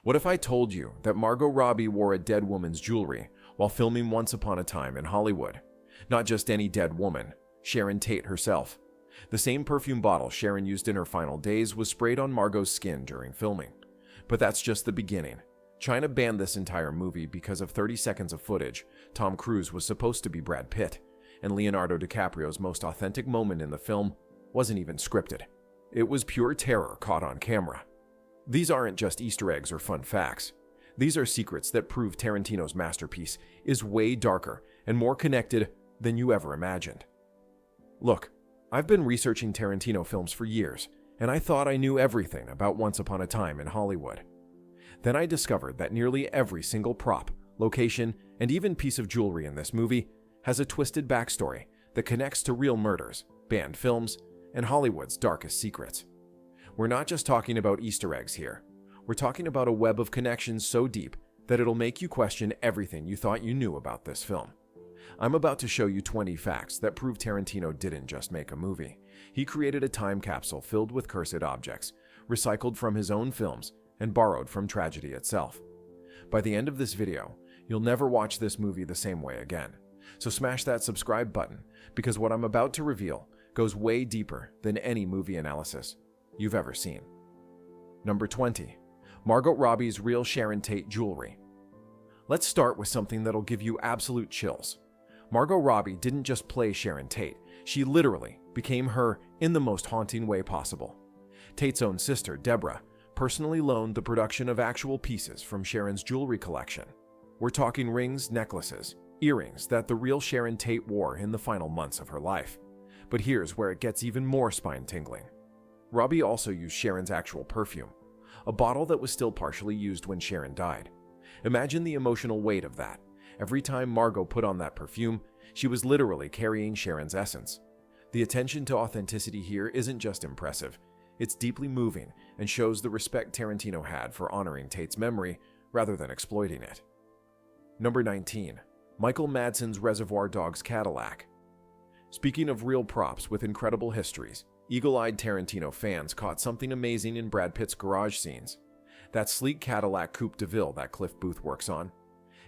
What if I told you that Margot Robbie wore a dead woman's jewelry while filming Once Upon a Time in Hollywood? Not just any dead woman, Sharon Tate herself. The same perfume bottle Sharon used in her final days was sprayed on Margot's skin during filming. But that's just the beginning. China banned this entire movie because of 30 seconds of footage. Tom Cruise was supposed to be Brad Pitt, and Leonardo DiCaprio's most authentic moment in the film wasn't even scripted. It was pure terror caught on camera. These aren't just Easter eggs or fun facts. These are secrets that prove Tarantino's masterpiece is way darker and more connected than you ever imagined. Look, I've been researching Tarantino films for years, and I thought I knew everything about Once Upon a Time in Hollywood. Then I discovered that nearly every single prop, location, and even piece of jewelry in this movie has a twisted backstory that connects to real murders, banned films, and Hollywood's darkest secrets. We're not just talking about Easter eggs here. We're talking about a web of connections so deep that it'll make you question everything you thought you knew about this film. I'm about to show you 20 facts that prove Tarantino didn't just make a movie. He created a time capsule filled with cursed objects, recycled from his own films, and borrowed from tragedy itself. By the end of this video, you'll never watch this movie the same way again. So smash that subscribe button, because what I'm about to reveal goes way deeper than any movie analysis you've ever seen. Number 20. Margot Robbie's real Sharon Tate jewelry. Let's start with something that'll give you absolute chills. Margot Robbie didn't just play Sharon Tate, she literally became her in the most haunting way possible. Tate's own sister, Deborah, personally loaned the production of actual pieces from Sharon's jewelry collection. We're talking rings, necklaces, earrings that the real Sharon Tate wore in the final months of her life. But here's where it gets even more spine-tingling. Robbie also used Sharon's actual perfume, a bottle that was still partially used when Sharon died. Imagine the emotional weight of that. Every time Margot put on that perfume, she was literally carrying Sharon's essence. The attention to authenticity here isn't just impressive, it's deeply moving and shows the respect Tarantino had for honoring Tate's memory rather than exploiting it. Number 19. Michael Madson's Reservoir Dogs Cadillac. Speaking of real props with incredible histories, eagle-eyed Tarantino fans caught something amazing in Brad Pitt's garage scenes. That sleek Cadillac Coupe de Ville that Cliff Booth works on.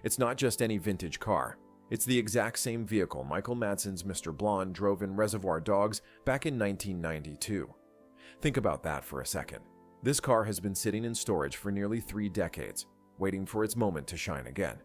It's not just any vintage car. It's the exact same vehicle Michael Madson's Mr. Blonde drove in Reservoir Dogs back in 1992. Think about that for a second. This car has been sitting in storage for nearly 3 decades, waiting for its moment to shine again.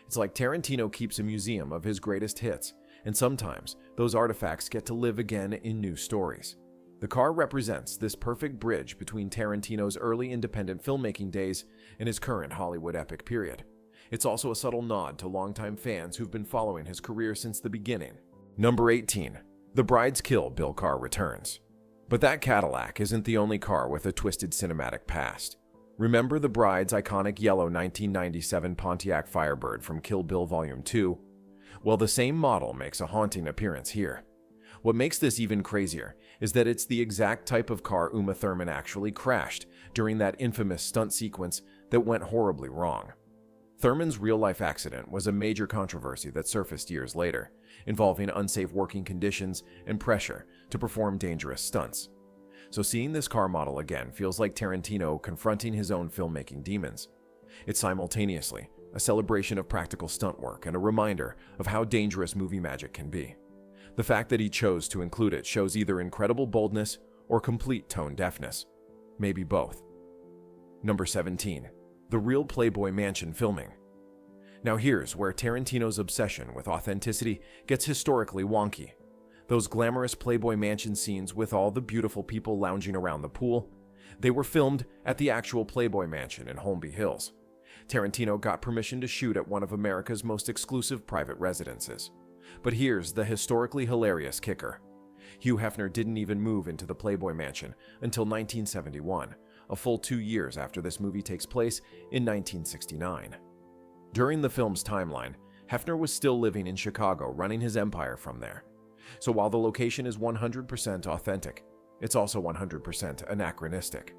It's like Tarantino keeps a museum of his greatest hits, and sometimes those artifacts get to live again in new stories. The car represents this perfect bridge between Tarantino's early independent filmmaking days and his current Hollywood epic period. It's also a subtle nod to longtime fans who've been following his career since the beginning. Number 18. The Bride's Kill Bill car returns. But that Cadillac isn't the only car with a twisted cinematic past. Remember the Bride's iconic yellow 1997 Pontiac Firebird from Kill Bill Volume 2? Well, the same model makes a haunting appearance here. What makes this even crazier is that it's the exact type of car Uma Thurman actually crashed during that infamous stunt sequence that went horribly wrong. Thurman's real-life accident was a major controversy that surfaced years later, involving unsafe working conditions and pressure to perform dangerous stunts. So seeing this car model again feels like Tarantino confronting his own filmmaking demons. It's simultaneously a celebration of practical stunt work and a reminder of how dangerous movie magic can be. The fact that he chose to include it shows either incredible boldness or complete tone deafness. Maybe both. Number 17. The real Playboy Mansion filming. Now here's where Tarantino's obsession with authenticity gets historically wonky. Those glamorous Playboy Mansion scenes with all the beautiful people lounging around the pool, they were filmed at the actual Playboy Mansion in Holmby Hills. Tarantino got permission to shoot at one of America's most exclusive private residences. But here's the historically hilarious kicker. Hugh Hefner didn't even move into the Playboy Mansion until 1971, a full 2 years after this movie takes place in 1969. During the film's timeline, Hefner was still living in Chicago, running his empire from there. So while the location is 100% authentic, it's also 100% anachronistic.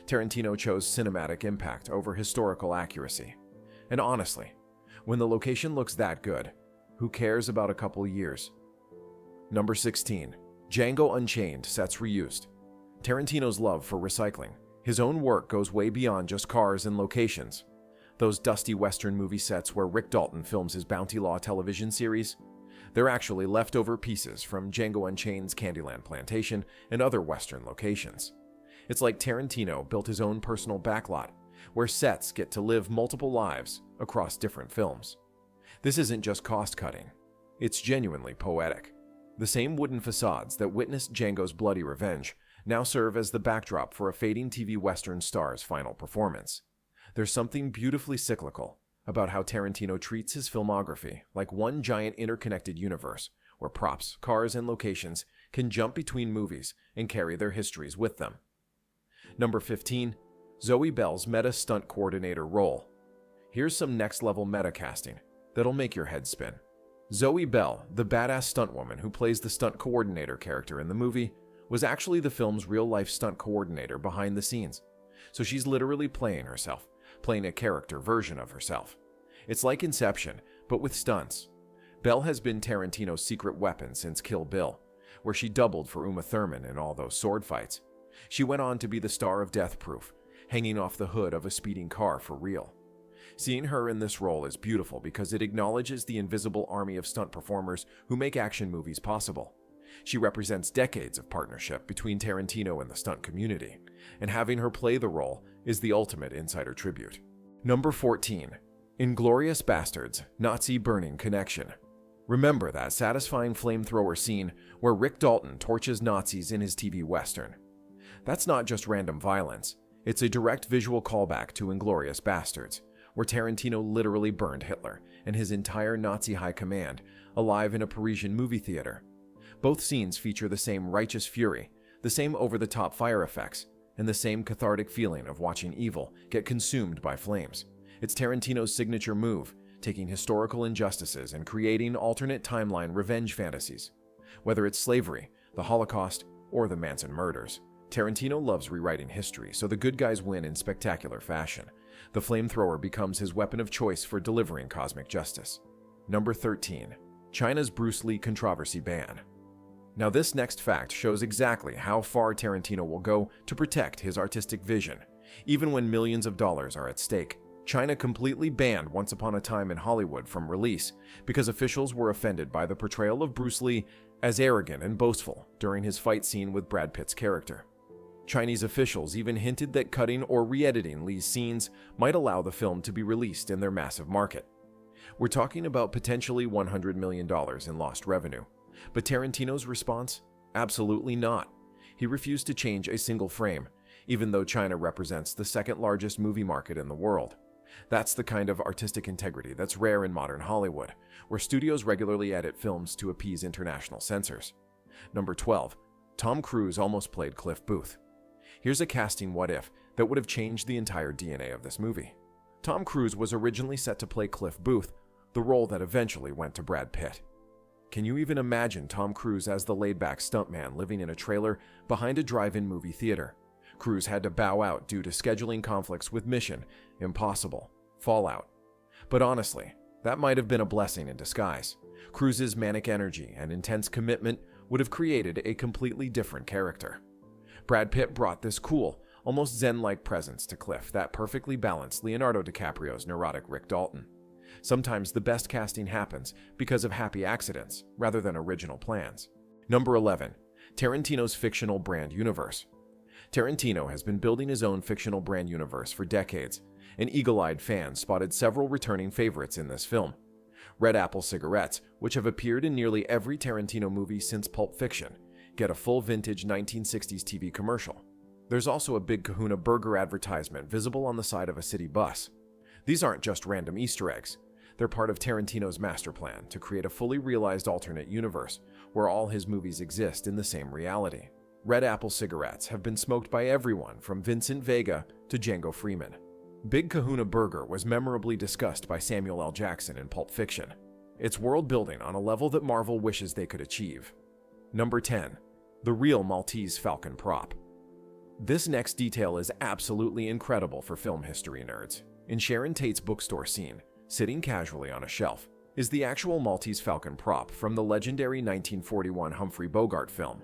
Tarantino chose cinematic impact over historical accuracy. And honestly, when the location looks that good, who cares about a couple years? Number 16. Django Unchained sets reused. Tarantino's love for recycling His own work goes way beyond just cars and locations. Those dusty Western movie sets where Rick Dalton films his Bounty Law television series, they're actually leftover pieces from Django Unchained's Candyland Plantation and other Western locations. It's like Tarantino built his own personal backlot, where sets get to live multiple lives across different films. This isn't just cost-cutting. It's genuinely poetic. The same wooden facades that witnessed Django's bloody revenge now serve as the backdrop for a fading TV Western star's final performance. There's something beautifully cyclical about how Tarantino treats his filmography like one giant interconnected universe where props, cars, and locations can jump between movies and carry their histories with them. Number 15. Zoe Bell's meta stunt coordinator role. Here's some next-level meta casting that'll make your head spin. Zoe Bell, the badass stunt woman who plays the stunt coordinator character in the movie, was actually the film's real-life stunt coordinator behind the scenes. So she's literally playing herself, playing a character version of herself. It's like Inception, but with stunts. Bell has been Tarantino's secret weapon since Kill Bill, where she doubled for Uma Thurman in all those sword fights. She went on to be the star of Death Proof, hanging off the hood of a speeding car for real. Seeing her in this role is beautiful because it acknowledges the invisible army of stunt performers who make action movies possible. She represents decades of partnership between Tarantino and the stunt community, and having her play the role is the ultimate insider tribute. Number 14. Inglourious Basterds, Nazi Burning Connection. Remember that satisfying flamethrower scene where Rick Dalton torches Nazis in his TV Western? That's not just random violence, it's a direct visual callback to Inglourious Basterds, where Tarantino literally burned Hitler and his entire Nazi high command alive in a Parisian movie theater. Both scenes feature the same righteous fury, the same over-the-top fire effects, and the same cathartic feeling of watching evil get consumed by flames. It's Tarantino's signature move, taking historical injustices and creating alternate timeline revenge fantasies. Whether it's slavery, the Holocaust, or the Manson murders, Tarantino loves rewriting history, so the good guys win in spectacular fashion. The flamethrower becomes his weapon of choice for delivering cosmic justice. Number 13. China's Bruce Lee controversy ban. Now this next fact shows exactly how far Tarantino will go to protect his artistic vision. Even when millions of dollars are at stake, China completely banned Once Upon a Time in Hollywood from release because officials were offended by the portrayal of Bruce Lee as arrogant and boastful during his fight scene with Brad Pitt's character. Chinese officials even hinted that cutting or re-editing Lee's scenes might allow the film to be released in their massive market. We're talking about potentially $100 million in lost revenue. But Tarantino's response? Absolutely not. He refused to change a single frame, even though China represents the second largest movie market in the world. That's the kind of artistic integrity that's rare in modern Hollywood, where studios regularly edit films to appease international censors. Number 12. Tom Cruise almost played Cliff Booth. Here's a casting what-if that would have changed the entire DNA of this movie. Tom Cruise was originally set to play Cliff Booth, the role that eventually went to Brad Pitt. Can you even imagine Tom Cruise as the laid-back stuntman living in a trailer behind a drive-in movie theater? Cruz had to bow out due to scheduling conflicts with Mission Impossible, Fallout. But honestly, that might have been a blessing in disguise. Cruz's manic energy and intense commitment would have created a completely different character. Brad Pitt brought this cool, almost zen-like presence to Cliff that perfectly balanced Leonardo DiCaprio's neurotic Rick Dalton. Sometimes the best casting happens because of happy accidents rather than original plans. Number 11. Tarantino's fictional brand universe. Tarantino has been building his own fictional brand universe for decades, and eagle-eyed fans spotted several returning favorites in this film. Red Apple cigarettes, which have appeared in nearly every Tarantino movie since Pulp Fiction, get a full vintage 1960s TV commercial. There's also a Big Kahuna burger advertisement visible on the side of a city bus. These aren't just random Easter eggs. They're part of Tarantino's master plan to create a fully realized alternate universe where all his movies exist in the same reality. Red Apple cigarettes have been smoked by everyone from Vincent Vega to Django Freeman. Big Kahuna Burger was memorably discussed by Samuel L. Jackson in Pulp Fiction. It's world building on a level that Marvel wishes they could achieve. Number 10. The real Maltese Falcon prop. This next detail is absolutely incredible for film history nerds. In Sharon Tate's bookstore scene, sitting casually on a shelf, is the actual Maltese Falcon prop from the legendary 1941 Humphrey Bogart film.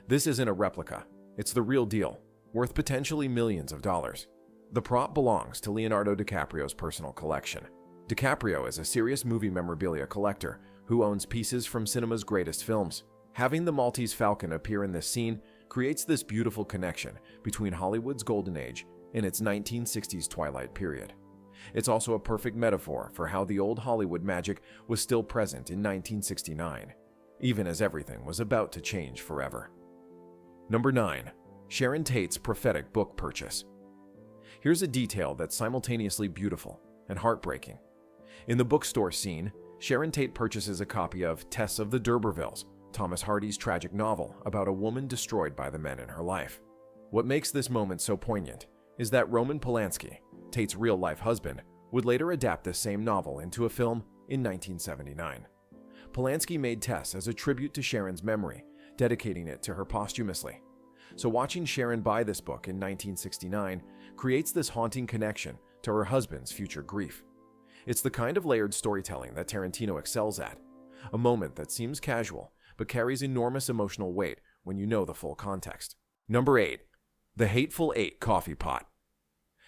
This isn't a replica, it's the real deal. worth potentially millions of dollars. The prop belongs to Leonardo DiCaprio's personal collection. DiCaprio is a serious movie memorabilia collector who owns pieces from cinema's greatest films. Having the Maltese Falcon appear in this scene creates this beautiful connection between Hollywood's golden age and its 1960s twilight period. It's also a perfect metaphor for how the old Hollywood magic was still present in 1969, even as everything was about to change forever. Number 9. Sharon Tate's Prophetic book purchase. Here's a detail that's simultaneously beautiful and heartbreaking. In the bookstore scene, Sharon Tate purchases a copy of Tess of the D'Urbervilles, Thomas Hardy's tragic novel about a woman destroyed by the men in her life. What makes this moment so poignant is that Roman Polanski, Tate's real-life husband, would later adapt this same novel into a film in 1979. Polanski made Tess as a tribute to Sharon's memory, dedicating it to her posthumously. So watching Sharon buy this book in 1969 creates this haunting connection to her husband's future grief. It's the kind of layered storytelling that Tarantino excels at, a moment that seems casual but carries enormous emotional weight when you know the full context. Number 8. The Hateful Eight coffee pot.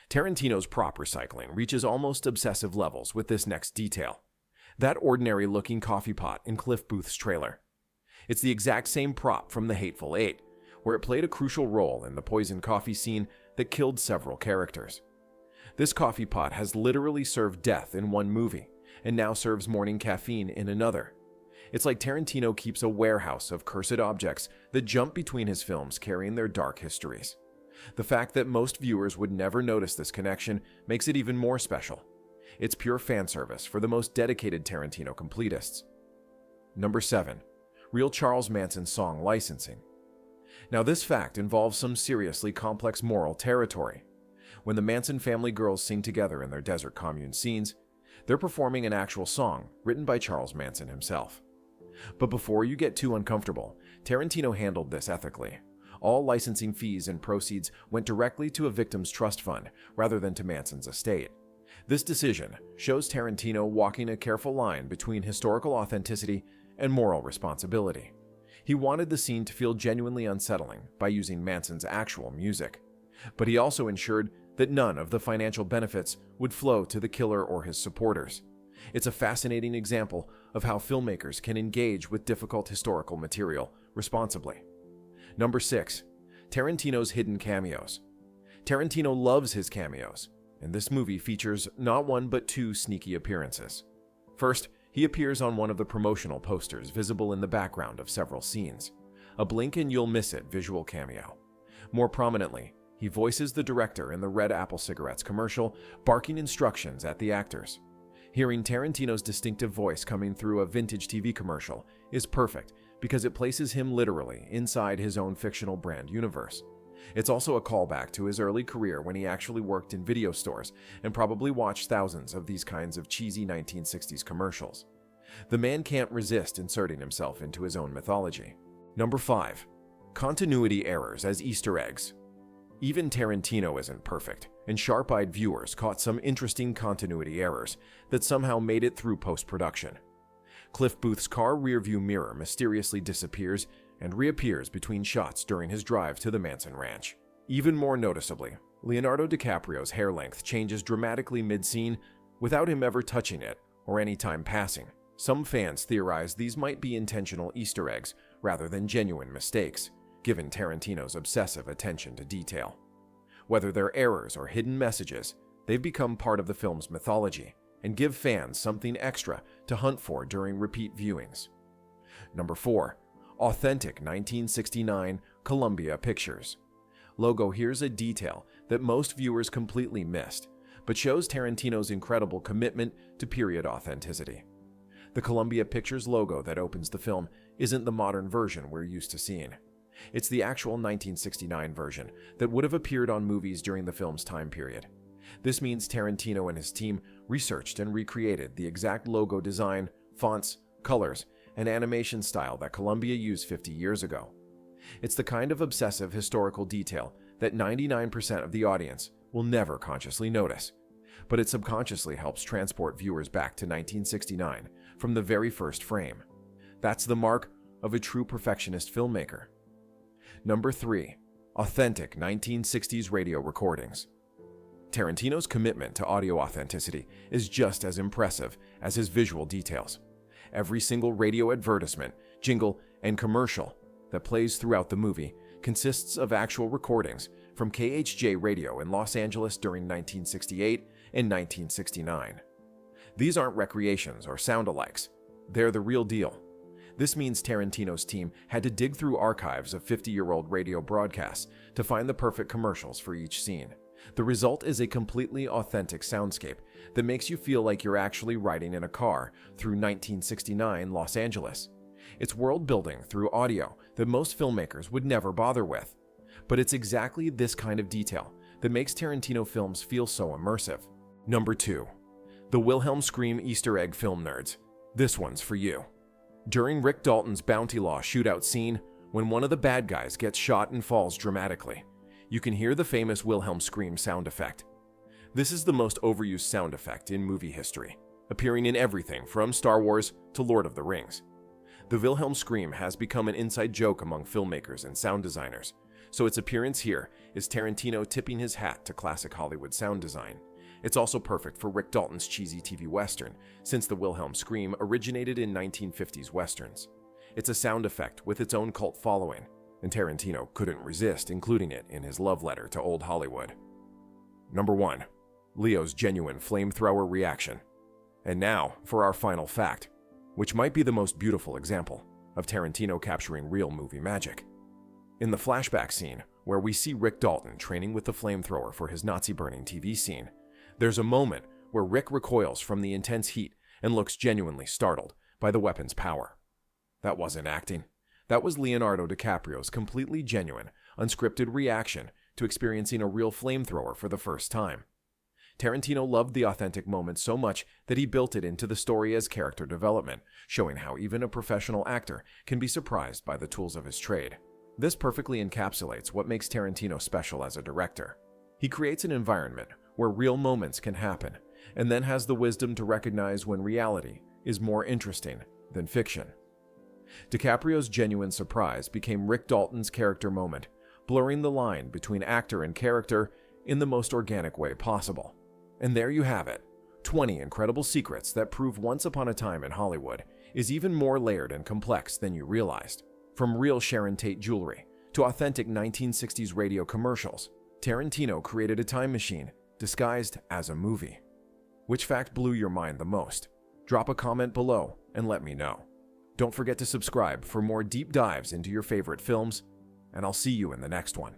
Tarantino's prop recycling reaches almost obsessive levels with this next detail. That ordinary-looking coffee pot in Cliff Booth's trailer. It's the exact same prop from The Hateful Eight, where it played a crucial role in the poison coffee scene that killed several characters. This coffee pot has literally served death in one movie, and now serves morning caffeine in another. It's like Tarantino keeps a warehouse of cursed objects that jump between his films carrying their dark histories. The fact that most viewers would never notice this connection makes it even more special. It's pure fan service for the most dedicated Tarantino completists. Number 7. Real Charles Manson song licensing. Now this fact involves some seriously complex moral territory. When the Manson family girls sing together in their desert commune scenes, they're performing an actual song written by Charles Manson himself. But before you get too uncomfortable, Tarantino handled this ethically. All licensing fees and proceeds went directly to a victim's trust fund rather than to Manson's estate. This decision shows Tarantino walking a careful line between historical authenticity and moral responsibility. He wanted the scene to feel genuinely unsettling by using Manson's actual music, but he also ensured that none of the financial benefits would flow to the killer or his supporters. It's a fascinating example of how filmmakers can engage with difficult historical material responsibly. Number 6. Tarantino's hidden cameos. Tarantino loves his cameos, and this movie features not one but two sneaky appearances. First, he appears on one of the promotional posters visible in the background of several scenes, a blink and you'll miss it visual cameo. More prominently, he voices the director in the Red Apple Cigarettes commercial, barking instructions at the actors. Hearing Tarantino's distinctive voice coming through a vintage TV commercial is perfect because it places him literally inside his own fictional brand universe. It's also a callback to his early career when he actually worked in video stores and probably watched thousands of these kinds of cheesy 1960s commercials. The man can't resist inserting himself into his own mythology. Number 5. Continuity errors as Easter eggs. Even Tarantino isn't perfect, and sharp-eyed viewers caught some interesting continuity errors that somehow made it through post-production. Cliff Booth's car rearview mirror mysteriously disappears and reappears between shots during his drive to the Manson ranch. Even more noticeably, Leonardo DiCaprio's hair length changes dramatically mid-scene without him ever touching it or any time passing. Some fans theorize these might be intentional Easter eggs rather than genuine mistakes, given Tarantino's obsessive attention to detail. Whether they're errors or hidden messages, they've become part of the film's mythology and give fans something extra to hunt for during repeat viewings. Number 4. Authentic 1969 Columbia Pictures. Logo. Here's a detail that most viewers completely missed, but shows Tarantino's incredible commitment to period authenticity. The Columbia Pictures logo that opens the film isn't the modern version we're used to seeing. It's the actual 1969 version that would have appeared on movies during the film's time period. This means Tarantino and his team researched and recreated the exact logo design, fonts, colors, and animation style that Columbia used 50 years ago. It's the kind of obsessive historical detail that 99% of the audience will never consciously notice, but it subconsciously helps transport viewers back to 1969 from the very first frame. That's the mark of a true perfectionist filmmaker. Number 3. Authentic 1960s radio recordings. Tarantino's commitment to audio authenticity is just as impressive as his visual details. Every single radio advertisement, jingle, and commercial that plays throughout the movie consists of actual recordings from KHJ radio in Los Angeles during 1968 and 1969. These aren't recreations or sound-alikes. They're the real deal. This means Tarantino's team had to dig through archives of 50-year-old radio broadcasts to find the perfect commercials for each scene. The result is a completely authentic soundscape that makes you feel like you're actually riding in a car through 1969 Los Angeles. It's world building through audio that most filmmakers would never bother with. But it's exactly this kind of detail that makes Tarantino films feel so immersive. Number 2. The Wilhelm Scream Easter egg film nerds. This one's for you. During Rick Dalton's Bounty Law shootout scene, when one of the bad guys gets shot and falls dramatically, you can hear the famous Wilhelm Scream sound effect. This is the most overused sound effect in movie history, appearing in everything from Star Wars to Lord of the Rings. The Wilhelm Scream has become an inside joke among filmmakers and sound designers, so its appearance here is Tarantino tipping his hat to classic Hollywood sound design. It's also perfect for Rick Dalton's cheesy TV Western, since the Wilhelm Scream originated in 1950s Westerns. It's a sound effect with its own cult following, and Tarantino couldn't resist including it in his love letter to old Hollywood. Number 1. Leo's genuine flamethrower reaction. And now for our final fact, which might be the most beautiful example of Tarantino capturing real movie magic. In the flashback scene, where we see Rick Dalton training with the flamethrower for his Nazi-burning TV scene, there's a moment where Rick recoils from the intense heat and looks genuinely startled by the weapon's power. That wasn't acting. That was Leonardo DiCaprio's completely genuine, unscripted reaction to experiencing a real flamethrower for the first time. Tarantino loved the authentic moment so much that he built it into the story as character development, showing how even a professional actor can be surprised by the tools of his trade. This perfectly encapsulates what makes Tarantino special as a director. He creates an environment where real moments can happen, and then has the wisdom to recognize when reality is more interesting than fiction. DiCaprio's genuine surprise became Rick Dalton's character moment, blurring the line between actor and character in the most organic way possible. And there you have it, 20 incredible secrets that prove Once Upon a Time in Hollywood is even more layered and complex than you realized. From real Sharon Tate jewelry to authentic 1960s radio commercials, Tarantino created a time machine disguised as a movie. Which fact blew your mind the most? Drop a comment below and let me know. Don't forget to subscribe for more deep dives into your favorite films, and I'll see you in the next one.